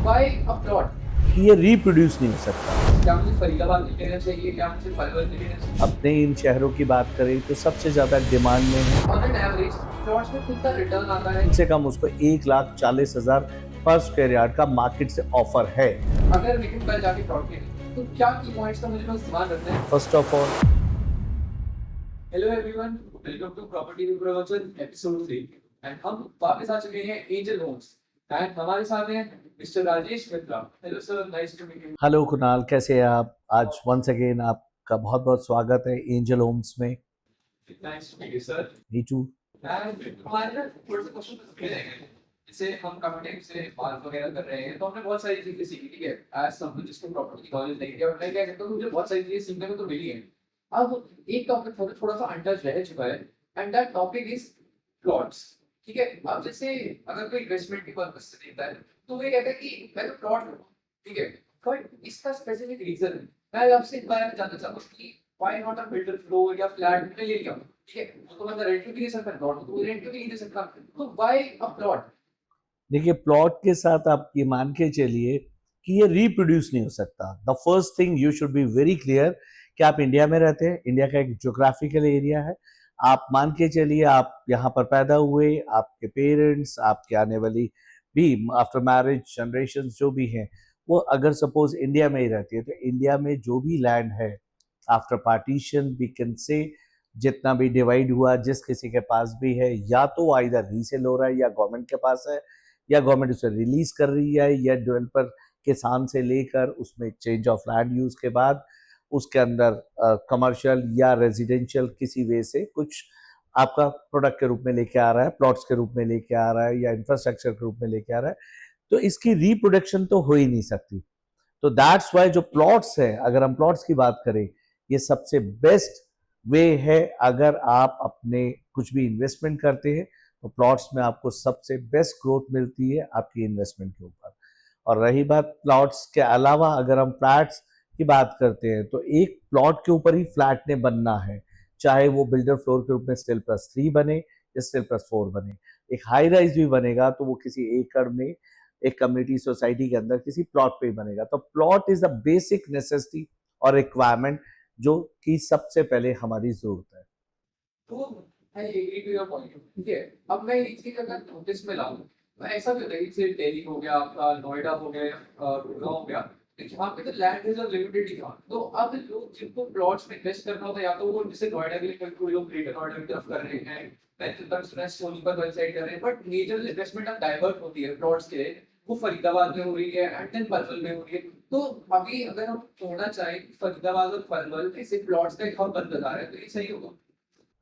Why a plot? ये reproduce नहीं हो सकता। क्या मुझे फरीदाबाद में लेना चाहिए, क्या मुझे पलवल में लेना चाहिए? अपने इन शहरों की बात करें तो सबसे ज़्यादा डिमांड में है। ऑन एन एवरेज प्लॉट्स में कितना रिटर्न आता है? कम से कम उसको 1,40,000 पर स्क्वायर यार्ड का मार्केट से ऑफर है। अगर लेकिन कल जाके प्लॉट के लिए तो क्या की पॉइंट्स का मुझे बस ध्यान रखना है? First of all, hello everyone, welcome to property Pravachan episode 3 and हम वापस आ चुके हैं एंजल होम्स एंड हमारे साथ हैं mister Rajesh Mitra. Hello sir, nice to meet you. Hello Kunal, कैसे हैं आप? आज वंस अगेन आपका बहुत बहुत स्वागत है एंजल होम्स में। Nice to meet you sir. Me too. And हमारे ना थोड़े से क्वेश्चन पूछे जाएंगे। जैसे हम काफी टाइम से बात वगैरह कर रहे हैं तो हमने बहुत सारी चीजें सीखी, ठीक है, एज समवन जिसको प्रॉपर्टी नॉलेज नहीं है, और मैं क्या कहता हूँ मुझे बहुत सारी चीजें सीखने को तो मिली है। अब एक टॉपिक थोड़ा सा अनटच रह चुका है and that topic is plots. ठीक है, अब जैसे अगर कोई इन्वेस्टमेंट के पर्पज से देता है तो वो ये कहता है कि मैं तो प्लॉट लूंगा, ठीक है, बट इसका स्पेसिफिक रीजन है। मैं आपसे इस बारे में जानना चाहता हूँ कि why not a builder floor या फ्लैट में ले लिया, ठीक है, वो तो मैं रेंट पे भी दे सकता, प्लॉट तो रेंट पे भी नहीं दे सकता, तो व्हाई अ प्लॉट? देखिए, प्लॉट के साथ आप ये मान के चलिए कि ये रिप्रोड्यूस नहीं हो सकता। The first thing you should be very clear कि आप इंडिया में रहते हैं, इंडिया का एक ज्योग्राफिकल एरिया है। आप मान के चलिए आप यहाँ पर पैदा हुए, आपके पेरेंट्स, आपके आने वाली भी आफ्टर मैरिज जनरेशन जो भी हैं, वो अगर सपोज इंडिया में ही रहती है तो इंडिया में जो भी लैंड है after partition we can say जितना भी डिवाइड हुआ जिस किसी के पास भी है, या तो वो इधर रीसेल हो रहा है या गवर्नमेंट के पास है, या गवर्नमेंट उसे रिलीज कर रही है, या डेवलपर किसान से लेकर उसमें चेंज ऑफ लैंड यूज के बाद उसके अंदर कमर्शियल या रेजिडेंशियल किसी वे से कुछ आपका प्रोडक्ट के रूप में लेके आ रहा है, प्लॉट्स के रूप में लेके आ रहा है, या इंफ्रास्ट्रक्चर के रूप में लेके आ रहा है, तो इसकी रिप्रोडक्शन तो हो ही नहीं सकती। तो दैट्स वाई जो प्लॉट्स है, अगर हम प्लॉट्स की बात करें, ये सबसे बेस्ट वे है। अगर आप अपने कुछ भी इन्वेस्टमेंट करते हैं तो प्लॉट्स में आपको सबसे बेस्ट ग्रोथ मिलती है आपकी इन्वेस्टमेंट के ऊपर। और रही बात प्लॉट्स के अलावा, अगर हम फ्लैट्स की बात करते हैं तो एक प्लॉट के ऊपर ही फ्लैट ने बनना है, चाहे वो बिल्डर फ्लोर के रूप में स्टिल प्लस 3 बने या स्टिल प्लस 4 बने। एक हाई राइज भी बनेगा तो वो किसी एकड़ में, एक कम्युनिटी सोसाइटी के अंदर किसी प्लॉट पे ही बनेगा। तो plot is the basic necessity और रिक्वायरमेंट जो कि सबसे पहले हमारी जरूरत है। तो I agree to your point, ठीक है। अब मैं एक चीज अगर नोटिस में लाऊं तो ऐसा भी होता है, जैसे दिल्ली हो गया, आपका नोएडा हो गया, गुड़गांव हो गया, तो यहाँ पे तो लैंड इज लिमिटेड ही था। तो अब लोग जिनको प्लॉट्स में इन्वेस्ट करना होता है, या तो वो जैसे नोएडा के लिए कोई लोग ग्रेटर नोएडा की तरफ कर रहे हैं, सोनीपत वाली साइड कर रहे हैं, बट मेजर इन्वेस्टमेंट अब डाइवर्ट होती है प्लॉट्स के लिए, वो फरीदाबाद में हो रही है एंड देन पलवल में हो रही है। तो अभी अगर हम छोड़ना चाहें कि फरीदाबाद और पलवल ऐसे प्लॉट्स का एक हब बन रहा है, तो ये सही होगा?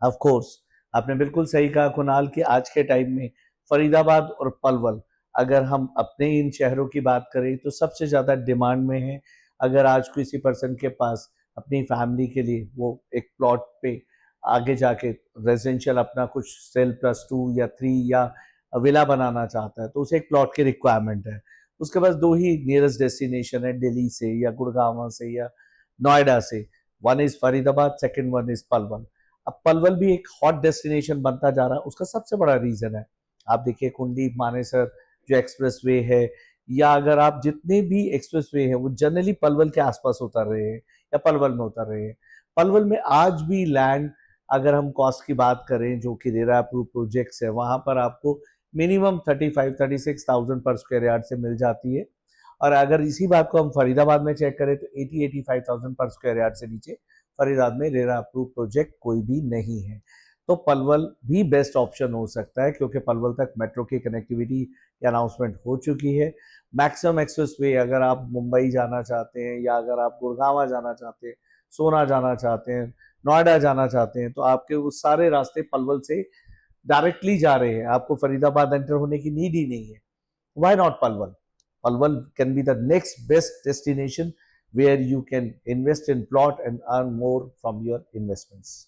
ऑफ कोर्स, आपने बिल्कुल सही कहा कुणाल कि आज के टाइम में फरीदाबाद और पलवल, अगर हम अपने इन शहरों की बात करें तो सबसे ज़्यादा डिमांड में है। अगर आज किसी पर्सन के पास अपनी फैमिली के लिए वो एक प्लॉट पे आगे जाके रेजिडेंशियल अपना कुछ सेल प्लस 2 या 3 या विला बनाना चाहता है तो उसे एक प्लॉट की रिक्वायरमेंट है। उसके पास दो ही नियरेस्ट डेस्टिनेशन है, दिल्ली से या गुड़गांव से या नोएडा से। One is Faridabad, second one is Palwal. अब पलवल भी एक हॉट डेस्टिनेशन बनता जा रहा है, उसका सबसे बड़ा रीजन है, आप देखिए कुंडी मानेसर जो एक्सप्रेसवे है, या अगर आप जितने भी एक्सप्रेसवे हैं वो जनरली पलवल के आसपास उतर रहे हैं या पलवल में उतर रहे हैं। पलवल में आज भी लैंड, अगर हम कॉस्ट की बात करें जो कि रेरा अप्रूव प्रोजेक्ट्स है, वहां पर आपको मिनिमम 35-36,000 पर स्क्वायर यार्ड से मिल जाती है। और अगर इसी बात को हम फरीदाबाद में चेक करें तो 80-85,000 पर स्क्वायर यार्ड से नीचे फरीदाबाद में रेरा अप्रूव प्रोजेक्ट कोई भी नहीं है। तो पलवल भी बेस्ट ऑप्शन हो सकता है, क्योंकि पलवल तक मेट्रो की कनेक्टिविटी की अनाउंसमेंट हो चुकी है। मैक्सिमम एक्सप्रेस वे, अगर आप मुंबई जाना चाहते हैं या अगर आप गुड़गांव जाना चाहते हैं, सोना जाना चाहते हैं, नोएडा जाना चाहते हैं, तो आपके वो सारे रास्ते पलवल से डायरेक्टली जा रहे हैं, आपको फरीदाबाद एंटर होने की नीड ही नहीं है। Why not Palwal? Palwal can be the next best destination where you can invest in plot and earn more from your investments.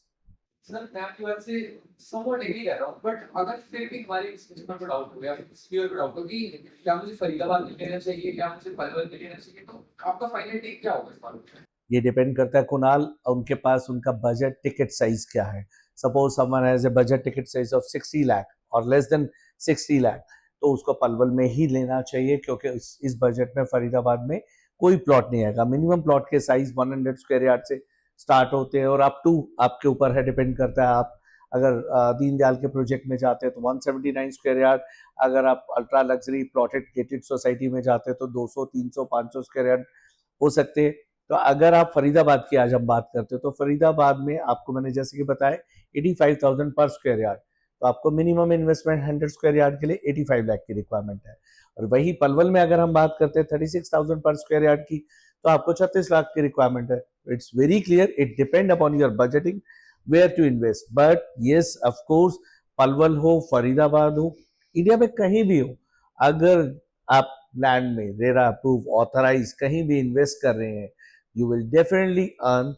Sir मैं आपकी बात से समवॉट एग्री कर रहा हूँ, बट अगर फिर भी हमारे इसमें कोई डाउट हो गया, क्लियर कोई डाउट हो कि क्या मुझे फरीदाबाद में लेना चाहिए, क्या मुझे पलवल में लेना चाहिए, तो आपका फाइनल टेक क्या होगा इस बारे में? ये डिपेंड करता है कुणाल, उनके पास उनका बजट टिकट साइज क्या है। Suppose someone has a budget ticket size of 60 lakh और लेस देन 60 लाख, तो उसको पलवल में ही लेना चाहिए, क्योंकि इस बजट में फरीदाबाद में कोई प्लॉट नहीं आएगा। मिनिमम प्लॉट के साइज 100 स्क्वायर यार्ड से स्टार्ट होते हैं और अप टू आपके ऊपर है, डिपेंड करता है। आप अगर दीनदयाल के प्रोजेक्ट में जाते हैं तो 179 स्क्वायर यार्ड, अगर आप ultra luxury plotted gated society में जाते हैं तो 200, 300, 500 स्क्वायर यार्ड हो सकते हैं। तो अगर आप फरीदाबाद की आज हम बात करते हैं तो फरीदाबाद में आपको मैंने जैसे कि बताया 85,000 पर स्क्वायर यार्ड, तो आपको मिनिमम इन्वेस्टमेंट 100 स्क्वायर यार्ड के लिए 85 लाख की रिक्वायरमेंट है। और वही पलवल में अगर हम बात करते हैं 36,000 पर स्क्वायर यार्ड की, तो आपको 36 लाख की रिक्वायरमेंट है। It's very clear, it depend upon your budgeting where to invest. But yes of course, Palwal हो, फरीदाबाद हो, इंडिया में कहीं भी हो, अगर आप लैंड में रेरा अप्रूव ऑथराइज कहीं भी इन्वेस्ट कर रहे हैं, you will definitely earn.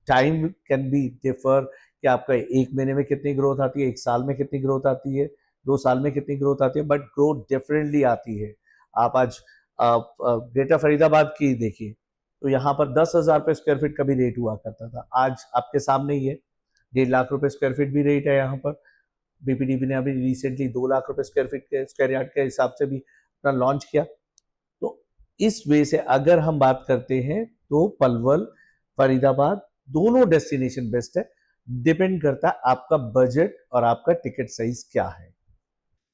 Time can be differ कि आपका एक महीने में कितनी ग्रोथ आती है, एक साल में कितनी ग्रोथ आती है, 2 साल में कितनी ग्रोथ आती है, बट ग्रोथ डेफिनेटली आती है। आप आज ग्रेटर फरीदाबाद की देखिए, तो यहाँ पर 10,000 रुपये स्क्वायर फीट का भी रेट हुआ करता था, आज आपके सामने ही है 1.5 लाख रुपए स्क्वायर फीट भी रेट है यहाँ पर। बीपीडीपी ने अभी रिसेंटली 2 लाख रुपए स्क्वायर फीट के स्क्वायर यार्ड के हिसाब से भी अपना लॉन्च किया। तो इस वे से अगर हम बात करते हैं तो पलवल, फरीदाबाद दोनों डेस्टिनेशन बेस्ट है। डिपेंड करता है आपका बजट और आपका टिकट साइज क्या है।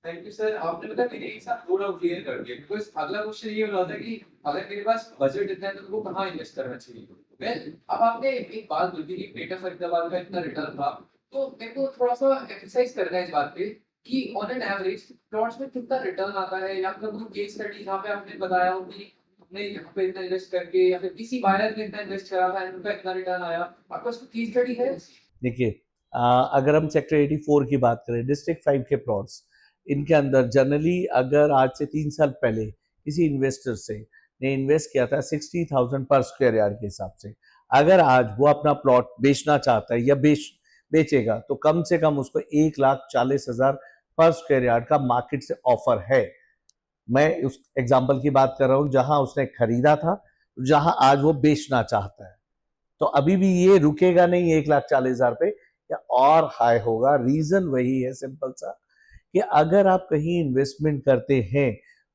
थैंक यू सर, आपने मतलब मेरे एक साथ थोड़ा क्लियर कर दिया, बिकॉज़ अगला क्वेश्चन ये हो रहा था कि अगर मेरे पास बजट इतना है तो मेरे को कहाँ इन्वेस्ट करना चाहिए। वेल, अब आपने एक बात बोली थी कि ग्रेटर फरीदाबाद का इतना रिटर्न था, तो मेरे को थोड़ा-सा एम्फसाइज़ करना है इस बात पे कि ऑन एन एवरेज प्लॉट्स में कितना रिटर्न आता है, या फिर कोई केस स्टडी जहाँ पे आपने बताया हो कि हमने यहाँ पे इतना इन्वेस्ट करके या फिर किसी बायर ने इतना इन्वेस्ट करा था एंड उनका इतना रिटर्न आया, आपके पास कोई केस स्टडी है? देखिए, अगर हम सेक्टर 84 की बात करें, डिस्ट्रिक्ट 5 के प्लॉट्स, इनके अंदर जनरली अगर आज से 3 साल पहले किसी इन्वेस्टर से ने इन्वेस्ट किया था 60,000 पर स्क्वायर यार्ड के हिसाब से, अगर आज वो अपना प्लॉट बेचना चाहता है या बेचेगा, तो कम से कम उसको 1,40,000 पर स्क्वायर यार्ड का मार्केट से ऑफर है। मैं उस एग्जाम्पल की बात कर रहा हूँ जहां उसने खरीदा था, जहां आज वो बेचना चाहता है। तो अभी भी ये रुकेगा नहीं 1,40,000 पे, या और हाई होगा। रीजन वही है सिंपल सा, कि अगर आप कहीं इन्वेस्टमेंट करते हैं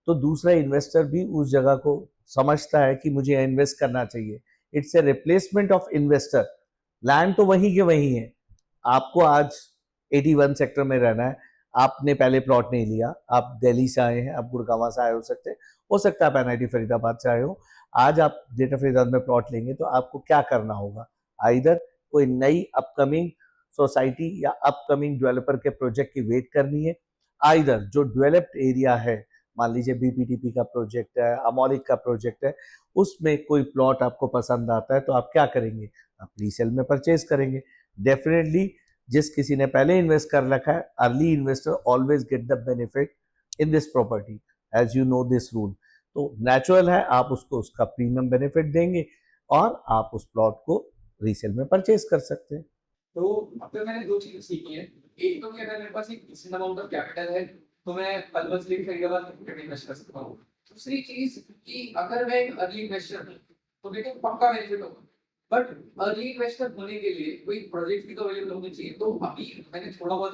तो दूसरा इन्वेस्टर भी उस जगह को समझता है कि मुझे इन्वेस्ट करना चाहिए। It's a replacement of investor. Land तो वहीं के वहीं है। आपको आज 81 सेक्टर में रहना है, आपने पहले प्लॉट नहीं लिया, आप दिल्ली से आए हैं, आप गुड़गांव से आए हो सकता है आप एनआईटी फरीदाबाद से आए हो, आज आप ग्रेटर फरीदाबाद में प्लॉट लेंगे तो आपको क्या करना होगा? आइदर कोई नई अपकमिंग सोसाइटी या अपकमिंग डेवलपर के प्रोजेक्ट की वेट करनी है, आइदर जो डेवलप्ड एरिया है, मान लीजिए बीपीडीपी का प्रोजेक्ट है, अमौलिक का प्रोजेक्ट है, उसमें कोई प्लॉट आपको पसंद आता है तो आप क्या करेंगे? आप रीसेल में परचेज करेंगे। डेफिनेटली जिस किसी ने पहले इन्वेस्ट कर रखा है, early investor always get the benefit in this property, as you know this rule. तो नेचुरल है आप उसको उसका प्रीमियम बेनिफिट देंगे और आप उस प्लॉट को रीसेल में परचेज कर सकते हैं। तो अब तक मैंने 2 चीज़ें सीखी हैं। एक तो कि अगर मेरे पास एक डिसेंट अमाउंट ऑफ कैपिटल है, तो मैं पलवल से फरीदाबाद में इन्वेस्ट कर सकता हूँ। दूसरी चीज़ कि अगर मैं एक अर्ली इन्वेस्टर हूँ, तो मेरे को पक्का बेनिफिट होगा। बट अर्ली इन्वेस्टर होने के लिए कोई प्रोजेक्ट भी तो अवेलेबल होनी चाहिए। तो अभी मैंने थोड़ा बहुत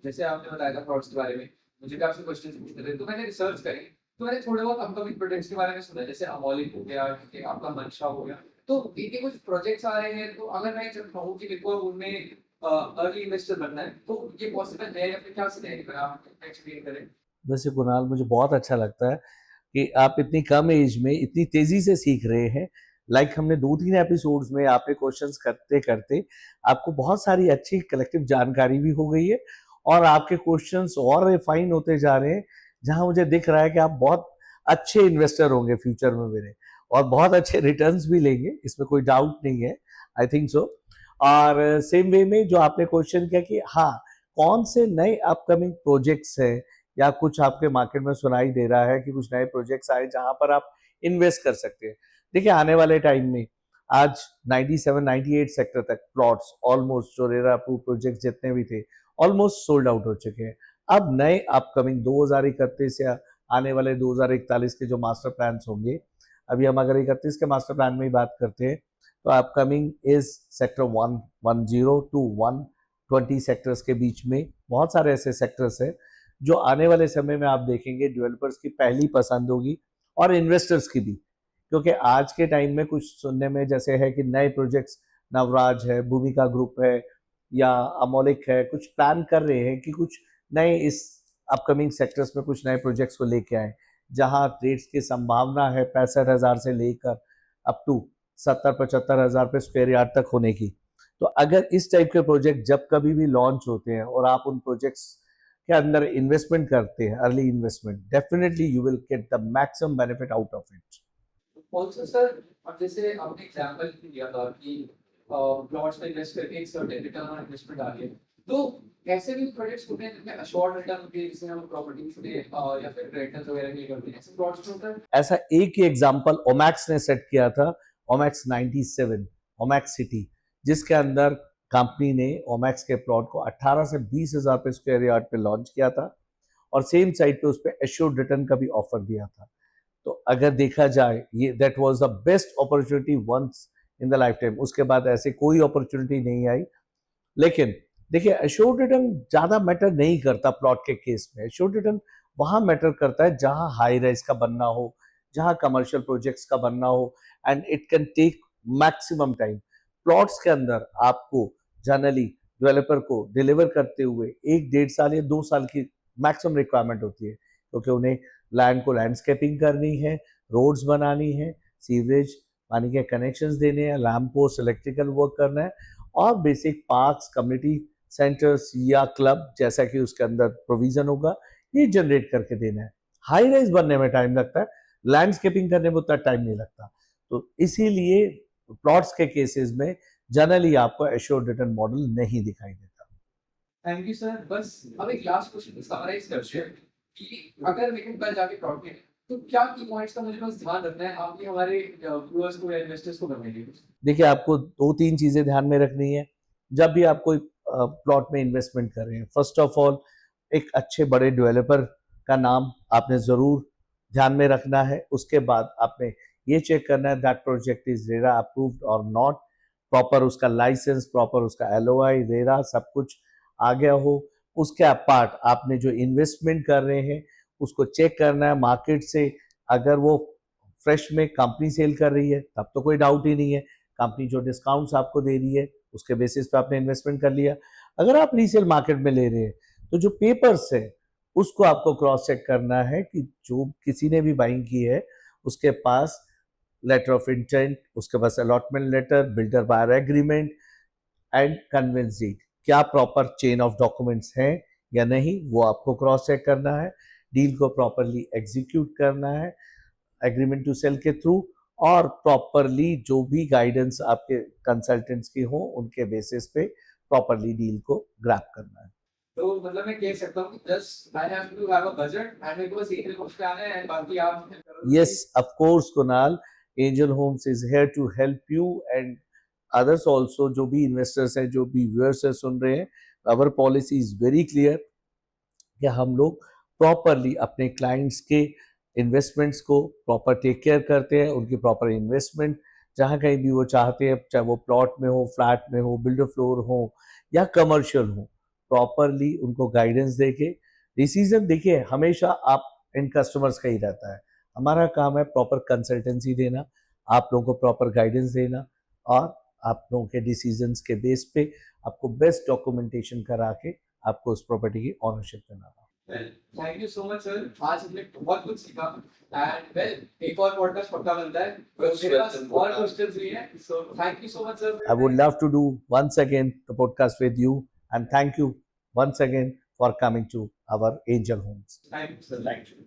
जैसे आपने बताया था प्लॉट्स के बारे में, मुझे भी आपसे क्वेश्चंस पूछने थे, तो मैंने रिसर्च करी। तो मैंने थोड़े बहुत अपकमिंग प्रोजेक्ट्स के बारे में सुना, जैसे अमौलिक हो गया, ठीक है, आपका मंशा हो गया। तो इनके कुछ प्रोजेक्ट्स आ रहे हैं, तो अगर मैं चाहता हूँ कि मेरे को उनमें अर्ली इन्वेस्टर बनना है, तो ये पॉसिबल है या फिर क्या सिनेरियो है, आप एक्सप्लेन करें? वैसे कुणाल, मुझे बहुत अच्छा लगता है कि आप इतनी कम एज में इतनी तेजी से सीख रहे हैं। लाइक हमने 2-3 एपिसोड्स में आपने क्वेश्चंस करते करते आपको बहुत सारी अच्छी कलेक्टिव जानकारी भी हो गई है, और आपके क्वेश्चंस और रिफाइन होते जा रहे हैं, जहां मुझे दिख रहा है कि आप बहुत अच्छे इन्वेस्टर होंगे फ्यूचर में मेरे, और बहुत अच्छे रिटर्न्स भी लेंगे, इसमें कोई डाउट नहीं है। I think so. और सेम वे में जो आपने क्वेश्चन किया कि हाँ, कौन से नए अपकमिंग प्रोजेक्ट्स हैं, या कुछ आपके मार्केट में सुनाई दे रहा है कि कुछ नए प्रोजेक्ट्स आए जहां पर आप इन्वेस्ट कर सकते हैं। देखिए, आने वाले टाइम में आज 97-98 सेक्टर तक प्लॉट्स ऑलमोस्ट, जो रेरा अप्रूव प्रोजेक्ट जितने भी थे, ऑलमोस्ट सोल्ड आउट हो चुके हैं। अब नए अपकमिंग 2031 या आने वाले 2041 के जो मास्टर प्लान होंगे, अभी हम अगर 31 के मास्टर प्लान में ही बात करते हैं, तो upcoming is sector 110 to 120 sectors के बीच में बहुत सारे ऐसे सेक्टर्स हैं जो आने वाले समय में आप देखेंगे डेवलपर्स की पहली पसंद होगी और इन्वेस्टर्स की भी, क्योंकि आज के टाइम में कुछ सुनने में जैसे है कि नए प्रोजेक्ट्स नवराज है, भूमिका ग्रुप है या अमोलिक है, कुछ प्लान कर रहे हैं कि कुछ नए इस अपकमिंग सेक्टर्स में कुछ नए प्रोजेक्ट्स को लेके आए, जहां रेट्स की संभावना है 65,000 से लेकर अप टू 70-75,000 पे स्क्वायर यार्ड तक होने की। तो अगर इस टाइप के प्रोजेक्ट जब कभी भी लॉन्च होते हैं और आप उन प्रोजेक्ट्स के अंदर इन्वेस्टमेंट करते हैं, early investment, definitely you will get the maximum benefit out of it. Also sir, अब जैसे आपने एग्जांपल दिया था कि प्लॉट्स में इन्वेस्ट करके एक सर्टेन रिटर्न ऑन इन्वेस्टमेंट आ गया, तो ऐसे भी प्रोजेक्ट्स होते हैं जिनमें अश्योर्ड रिटर्न होती है, जिसे हम प्रॉपर्टीज पे या फिर रेंटल्स वगैरह के लिए करते हैं, ऐसे प्लॉट्स में होता है। ऐसा एक ही एग्जांपल ओमैक्स ने सेट किया था, ओमैक्स 97, ओमैक्स सिटी, जिसके अंदर कंपनी ने ओमैक्स के प्लॉट को 18 से 20,000 पे स्क्वायर यार्ड पे लॉन्च किया था और सेम साइट पे उस पे एश्योर्ड रिटर्न का भी ऑफर दिया था। तो अगर देखा जाए ये that was the best opportunity once in the life time, उसके बाद ऐसे कोई अपॉर्चुनिटी नहीं आई। लेकिन देखिए एश्योर्ड रिटर्न ज्यादा मैटर नहीं करता प्लॉट के केस में, एश्योर्ड रिटर्न वहां मैटर करता है जहां हाई राइज का बनना हो, जहां कमर्शियल प्रोजेक्ट्स का बनना हो, and it can take maximum time. Plots के अंदर आपको जनरली डेवलपर को डिलीवर करते हुए 1-1.5 साल या 2 साल की मैक्सिमम रिक्वायरमेंट होती है, क्योंकि उन्हें लैंड को लैंडस्केपिंग करनी है, रोड्स बनानी है, सीवरेज पानी के कनेक्शंस देने हैं, लैंप पोस्ट इलेक्ट्रिकल वर्क करना है और बेसिक पार्क्स, कम्युनिटी सेंटर्स या क्लब जैसा कि उसके अंदर प्रोविजन होगा, ये जनरेट करके देना है। हाई राइज बनने में टाइम लगता है, लैंडस्केपिंग करने में उतना टाइम नहीं लगता। तो इसीलिए प्लॉट्स के केसेस में जनरली आपको एश्योर्ड रिटर्न मॉडल नहीं दिखाई देता। Thank you sir. बस अब एक लास्ट क्वेश्चन समराइज करते हैं कि अगर मेरे को कल जाके प्लॉट में तो क्या की पॉइंट्स का मुझे बस ध्यान रखना है, आपने हमारे व्यूअर्स को या इन्वेस्टर्स को करने के लिए। देखिए आपको 2-3 चीजें ध्यान में रखनी है जब भी आप कोई प्लॉट में इन्वेस्टमेंट कर रहे हैं। फर्स्ट ऑफ ऑल एक अच्छे बड़े डेवलपर का नाम आपने जरूर ध्यान में रखना है। उसके बाद आपने ये चेक करना है that project is RERA approved और नॉट, प्रॉपर उसका लाइसेंस, प्रॉपर उसका एलओआई, रेरा सब कुछ आ गया हो। उसके अपार्ट आपने जो इन्वेस्टमेंट कर रहे हैं उसको चेक करना है मार्केट से। अगर वो फ्रेश में कंपनी सेल कर रही है तब तो कोई डाउट ही नहीं है, कंपनी जो डिस्काउंट्स आपको दे रही है उसके बेसिस पे आपने इन्वेस्टमेंट कर लिया। अगर आप रीसेल मार्केट में ले रहे हैं तो जो पेपर्स है उसको आपको क्रॉस चेक करना है कि जो किसी ने भी बाइंग की है उसके पास लेटर ऑफ इंटेंट, उसके पास allotment letter, builder buyer agreement and conveyance deed, क्या प्रॉपर चेन ऑफ डॉक्यूमेंट्स हैं या नहीं, वो आपको क्रॉस चेक करना है। डील को प्रॉपरली एग्जीक्यूट करना है एग्रीमेंट टू सेल के थ्रू, और प्रॉपरली जो भी गाइडेंस आपके कंसल्टेंट्स की हो उनके बेसिस पे प्रॉपरली डील को ग्रैब करना है। तो मतलब मैं कह सकता हूँ कि just I have to have a budget and मेरे को बस एक रिपोर्ट पे आना है एंड बाकी आप Yes, of course, Kunal. Angel Homes is here to help you and others also. जो भी इन्वेस्टर्स हैं, जो भी व्यूअर्स हैं सुन रहे हैं, our policy is very clear कि हम लोग प्रॉपरली अपने क्लाइंट्स के इन्वेस्टमेंट्स को प्रॉपर टेक केयर करते हैं, उनकी प्रॉपर इन्वेस्टमेंट जहाँ कहीं भी वो चाहते हैं, चाहे वो प्लॉट में हो, फ्लैट में हो, बिल्डर फ्लोर हो या कमर्शियल हो, प्रॉपरली उनको गाइडेंस देके डिसीजन। देखिए हमेशा आप इन कस्टमर्स का ही रहता है, हमारा काम है प्रॉपर कंसल्टेंसी देना, आप लोगों को प्रॉपर गाइडेंस देना और आप लोगों के डिसीजंस के बेस पे आपको बेस्ट डॉक्यूमेंटेशन करा के आपको उस प्रॉपर्टी की ऑनरशिप देना। Thank you so much sir, आज हमने बहुत कुछ सीखा एंड वेल एक और पॉडकास्ट पक्का बनता है, मेरे पास और क्वेश्चंस भी हैं, so thank you so much sir. I would love to do once again the podcast with you, and thank you once again for coming to our Angel Homes. Thank you sir, thank you.